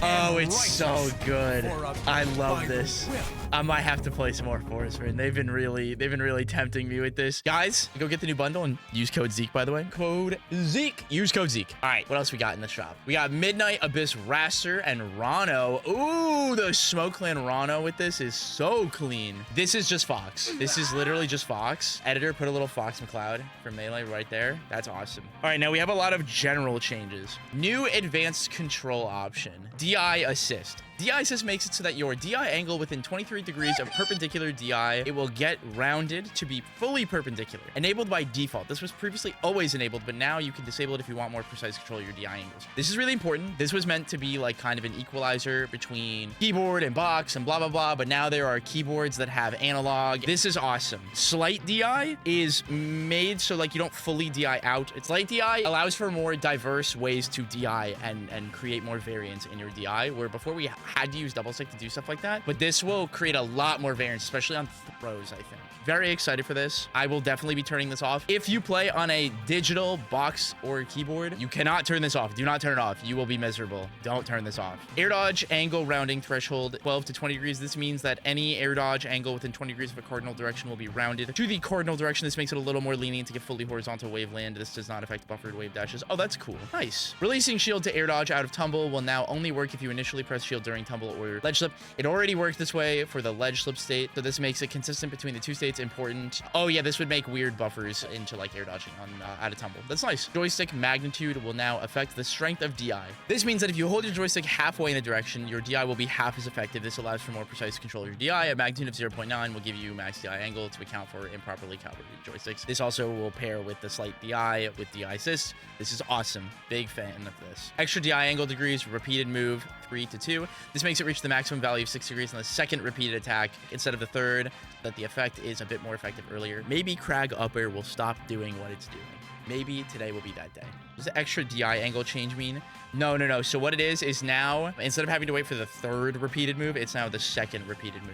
Oh, And it's so righteous good. for a I love final this. will. I might have to play some more Forsburn. They've been really tempting me with this. Guys, go get the new bundle and use code Zeke, by the way. Code Zeke. Use code Zeke. All right, what else we got in the shop? We got Midnight Abyss Wrastor and Ranno. Ooh, the Smoke Clan Ranno with this is so clean. This is just Fox. This is literally just Fox. Editor, put a little Fox McCloud for melee right there. That's awesome. All right, now we have a lot of general changes. New advanced control option. DI assist. DI assist makes it so that your DI angle within 23 degrees of perpendicular DI, it will get rounded to be fully perpendicular. Enabled by default. This was previously always enabled, but now you can disable it if you want more precise control of your DI angles. This is really important. This was meant to be like kind of an equalizer between keyboard and box and blah, blah, blah, but now there are keyboards that have analog. This is awesome. Slight DI is made so like you don't fully DI out. It's light DI allows for more diverse ways to DI and create more variance in your DI, where before we had to use double stick to do stuff like that, but this will create a lot more variance, especially on throws, I think. Very excited for this. I will definitely be turning this off. If you play on a digital box or keyboard, you cannot turn this off. Do not turn it off. You will be miserable. Don't turn this off. Air dodge angle rounding threshold 12 to 20 degrees. This means that any air dodge angle within 20 degrees of a cardinal direction will be rounded to the cardinal direction. This makes it a little more lenient to get fully horizontal wave land. This does not affect buffered wave dashes. Oh, that's cool. Nice. Releasing shield to air dodge out of tumble will now only work if you initially press shield during tumble or ledge slip. It already worked this way for the ledge slip state, so this makes it consistent between the two states. Important. Oh yeah, this would make weird buffers into like air dodging on out of tumble. That's nice. Joystick magnitude will now affect the strength of DI. This means that if you hold your joystick halfway in a direction, your DI will be half as effective. This allows for more precise control of your DI. A magnitude of 0.9 will give you max DI angle to account for improperly calibrated joysticks. This also will pair with the slight DI with DI assist. This is awesome. Big fan of this. Extra DI angle degrees, repeated move 3 to 2. This makes it reach the maximum value of 6 degrees on the second repeated attack instead of the third, so that the effect is a bit more effective earlier. Maybe Kragg up air will stop doing what it's doing. Maybe today will be that day. Does the extra DI angle change mean? No. So what it is now, instead of having to wait for the third repeated move, it's now the second repeated move,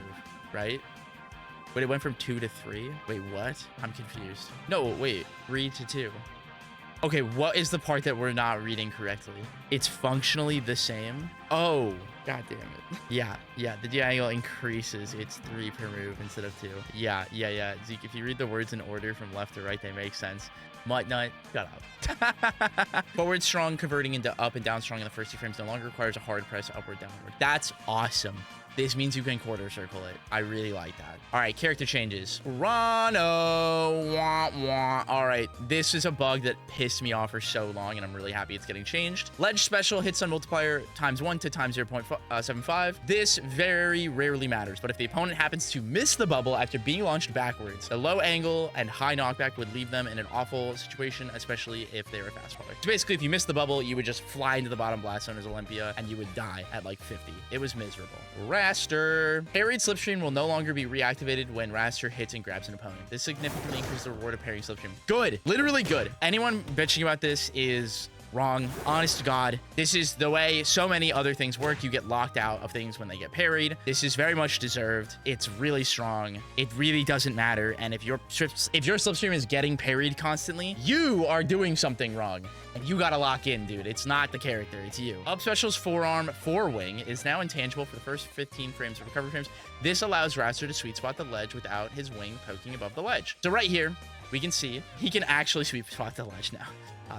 right? Wait, it went from 2 to 3? Wait, what? I'm confused. No, wait, 3 to 2. Okay, what is the part that we're not reading correctly? It's functionally the same. Oh, god damn it. Yeah, the DI angle increases. It's 3 per move instead of 2. Yeah. Zeke, if you read the words in order from left to right, they make sense. Mutt nut, shut up. Forward strong converting into up and down strong in the first 2 frames no longer requires a hard press upward downward. That's awesome. This means you can quarter circle it. I really like that. All right, character changes. Ranno. Wah, wah. All right, this is a bug that pissed me off for so long, and I'm really happy it's getting changed. Ledge special hits on multiplier ×1 to ×0.75. This very rarely matters, but if the opponent happens to miss the bubble after being launched backwards, the low angle and high knockback would leave them in an awful situation, especially if they were a fast faller. So basically, if you miss the bubble, you would just fly into the bottom blast zone as Olympia, and you would die at like 50. It was miserable. Wrastor. Parried Slipstream will no longer be reactivated when Wrastor hits and grabs an opponent. This significantly increases the reward of parrying Slipstream. Good. Literally good. Anyone bitching about this is wrong. Honest to God, this is the way so many other things work. You get locked out of things when they get parried. This is very much deserved. It's really strong. It really doesn't matter. And if your Slipstream is getting parried constantly, you are doing something wrong. And you gotta lock in, dude. It's not the character, it's you. Up Special's forearm forewing is now intangible for the first 15 frames of recovery frames. This allows Wrastor to sweet spot the ledge without his wing poking above the ledge. So right here, we can see he can actually sweep spot the ledge now.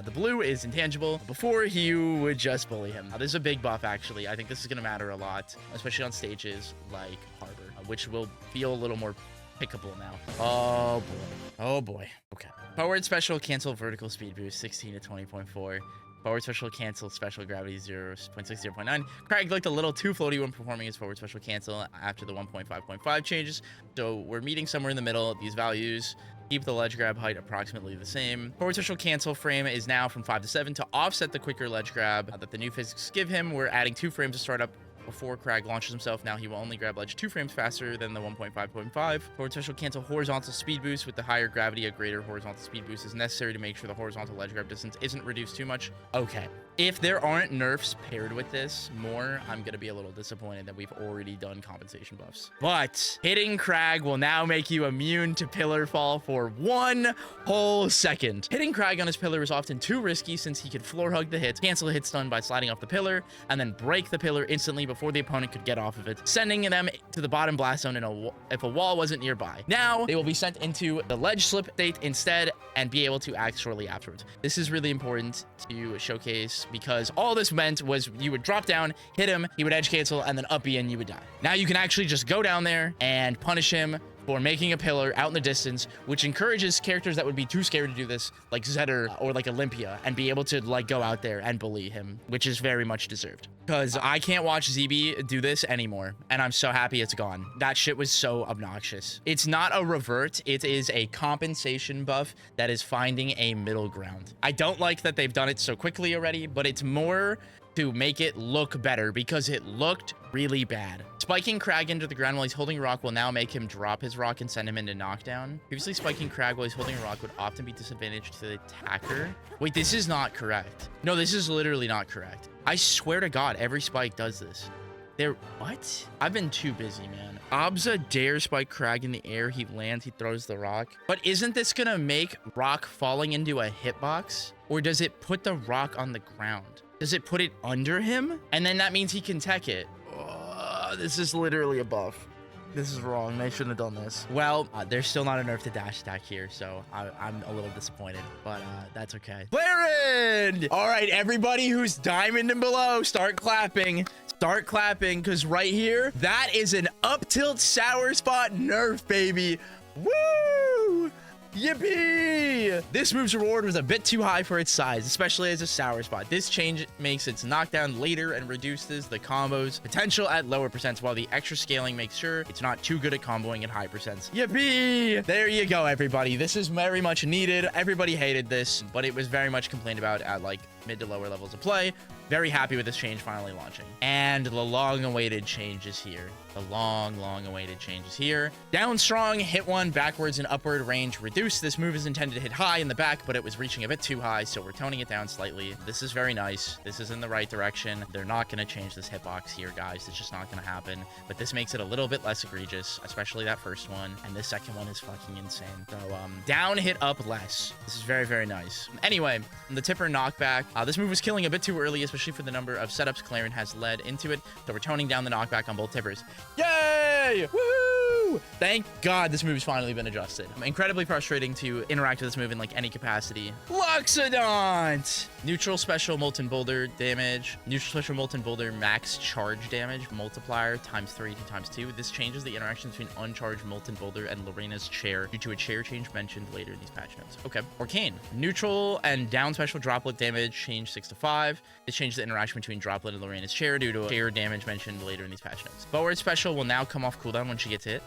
The blue is intangible. Before, you would just bully him. This is a big buff, actually. I think this is going to matter a lot, especially on stages like Harbor, which will feel a little more pickable now. Oh, boy. Oh, boy. Okay. Forward special cancel vertical speed boost, 16 to 20.4. Forward special cancel special gravity 0.6, 0.9. Kragg looked a little too floaty when performing his forward special cancel after the 1.5.5 changes. So we're meeting somewhere in the middle. These values keep the ledge grab height approximately the same. Forward special cancel frame is now from 5 to 7 to offset the quicker ledge grab that the new physics give him. We're adding 2 frames to start up before Kragg launches himself. Now he will only grab ledge 2 frames faster than the 1.5.5. Forward special cancel horizontal speed boost. With the higher gravity, a greater horizontal speed boost is necessary to make sure the horizontal ledge grab distance isn't reduced too much. Okay. If there aren't nerfs paired with this more, I'm going to be a little disappointed that we've already done compensation buffs. But hitting Kragg will now make you immune to pillar fall for 1 whole second. Hitting Kragg on his pillar is often too risky since he could floor hug the hit, cancel a hit stun by sliding off the pillar, and then break the pillar instantly before the opponent could get off of it, sending them to the bottom blast zone if a wall wasn't nearby. Now, they will be sent into the ledge slip state instead and be able to act shortly afterwards. This is really important to showcase because all this meant was you would drop down, hit him, he would edge cancel, and then up B and you would die. Now you can actually just go down there and punish him for making a pillar out in the distance, which encourages characters that would be too scared to do this, like Zetterburn or like Olympia, and be able to like go out there and bully him, which is very much deserved. Because I can't watch ZB do this anymore, and I'm so happy it's gone. That shit was so obnoxious. It's not a revert, it is a compensation buff that is finding a middle ground. I don't like that they've done it so quickly already, but it's more to make it look better because it looked really bad. Spiking Kragg into the ground while he's holding rock will now make him drop his rock and send him into knockdown. Previously, spiking Kragg while he's holding a rock would often be disadvantaged to the attacker. Wait, this is not correct. No, this is literally not correct. I swear to God, every spike does this. What? I've been too busy, man. Absa dares spike Kragg in the air. He lands, he throws the rock. But isn't this gonna make rock falling into a hitbox? Or does it put the rock on the ground? Does it put it under him? And then that means he can tech it. This is literally a buff. This is wrong. They shouldn't have done this. Well, there's still not a nerf to dash attack here, so I'm a little disappointed, but that's okay. Clairen! All right, everybody who's diamond and below, start clapping. Start clapping, because right here, that is an up tilt sour spot nerf, baby. Woo! Yippee! This move's reward was a bit too high for its size, especially as a sour spot. This change makes its knockdown later and reduces the combo's potential at lower percents, while the extra scaling makes sure it's not too good at comboing at high percents. Yippee! There you go, everybody. This is very much needed. Everybody hated this, but it was very much complained about at like mid to lower levels of play. Very happy with this change finally launching. And the long-awaited change is here. The long-awaited change is here. Down strong, hit 1, backwards and upward range reduced. This move is intended to hit high in the back, but it was reaching a bit too high, so we're toning it down slightly. This is very nice. This is in the right direction. They're not going to change this hitbox here, guys. It's just not going to happen. But this makes it a little bit less egregious, especially that first one. And this second one is fucking insane. So, down, hit up less. This is very, very nice. Anyway, the tipper knockback. This move was killing a bit too early, especially for the number of setups Clairen has led into it. So we're toning down the knockback on both tippers. Yay! Woo! Thank God this move's finally been adjusted. Incredibly frustrating to interact with this move in like any capacity. Luxodont! Neutral special molten boulder damage. Neutral special molten boulder max charge damage multiplier times 3 to times 2. This changes the interaction between uncharged molten boulder and Reina's chair due to a chair change mentioned later in these patch notes. Okay. Orcane. Neutral and down special droplet damage change 6 to 5. This changes the interaction between droplet and Reina's chair due to a chair damage mentioned later in these patch notes. Forward special will now come off cooldown when she gets hit.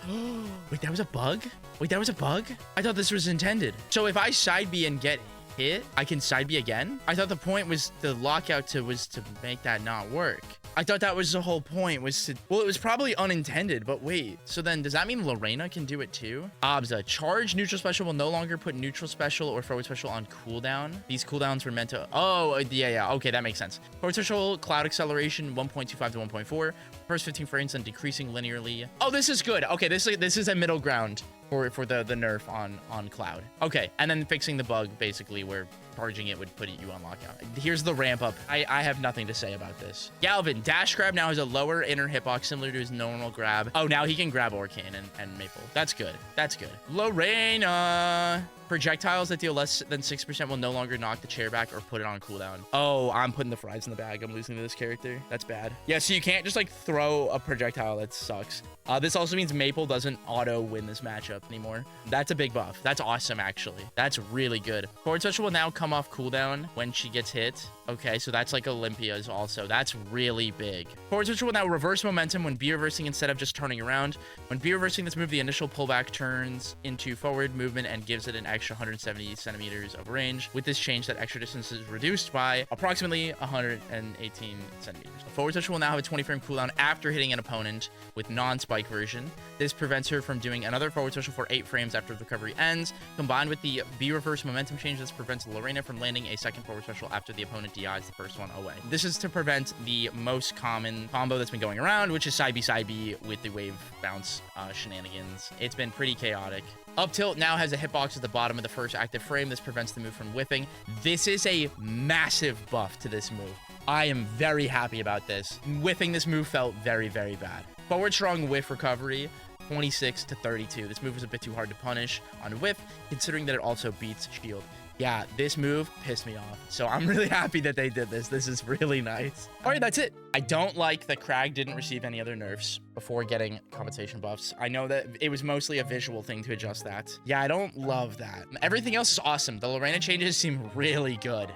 Wait, that was a bug? Wait, that was a bug? I thought this was intended. So if I side B and get hit, I can side B again? I thought the point was the lockout was to make that not work. I thought that was the whole point, was to, well, it was probably unintended, but wait. So then does that mean Reina can do it too? Absa, charge neutral special will no longer put neutral special or forward special on cooldown. These cooldowns were meant to, oh, yeah. Okay, that makes sense. Forward special, cloud acceleration, 1.25 to 1.4. First 15 frames and decreasing linearly. Oh, this is good. Okay, this is a middle ground for the nerf on cloud. Okay, and then fixing the bug basically where charging it would put you on lockout. Here's the ramp up. I have nothing to say about this. Galvan, dash grab now has a lower inner hitbox similar to his normal grab. Oh, now he can grab Orcane and Maypul. That's good. That's good. Reina. Projectiles that deal less than 6% will no longer knock the chair back or put it on cooldown. Oh, I'm putting the fries in the bag. I'm losing to this character. That's bad. Yeah, so you can't just like throw a projectile. That sucks. This also means Maypul doesn't auto win this matchup anymore. That's a big buff. That's awesome, actually. That's really good. Forward special will now come off cooldown when she gets hit. Okay, so that's like Olympia's also. That's really big. Forward special will now reverse momentum when B reversing instead of just turning around. When B reversing this move, the initial pullback turns into forward movement and gives it an extra 170 centimeters of range. With this change, that extra distance is reduced by approximately 118 centimeters. The forward special will now have a 20 frame cooldown after hitting an opponent with non-spike version. This prevents her from doing another forward special for 8 frames after the recovery ends. Combined with the B reverse momentum change, this prevents Reina from landing a second forward special after the opponent DIs the first one away. This is to prevent the most common combo that's been going around, which is side B with the wave bounce shenanigans. It's been pretty chaotic. Up tilt now has a hitbox at the bottom of the first active frame. This prevents the move from whiffing. This is a massive buff to this move. I am very happy about this. Whiffing this move felt very, very bad. Forward strong whiff recovery, 26 to 32. This move was a bit too hard to punish on whiff, considering that it also beats shield. Yeah, this move pissed me off. So I'm really happy that they did this. This is really nice. All right, that's it. I don't like that Kragg didn't receive any other nerfs before getting compensation buffs. I know that it was mostly a visual thing to adjust that. Yeah, I don't love that. Everything else is awesome. The Reina changes seem really good.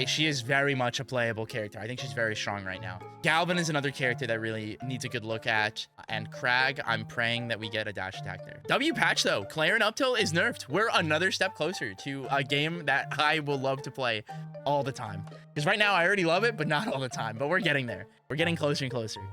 She is very much a playable character. I think she's very strong right now. Galvan is another character that really needs a good look at. And Kragg, I'm praying that we get a dash attack there. W patch though, Clairen up tilt is nerfed. We're another step closer to a game that I will love to play all the time. Because right now I already love it, but not all the time. But we're getting there. We're getting closer and closer.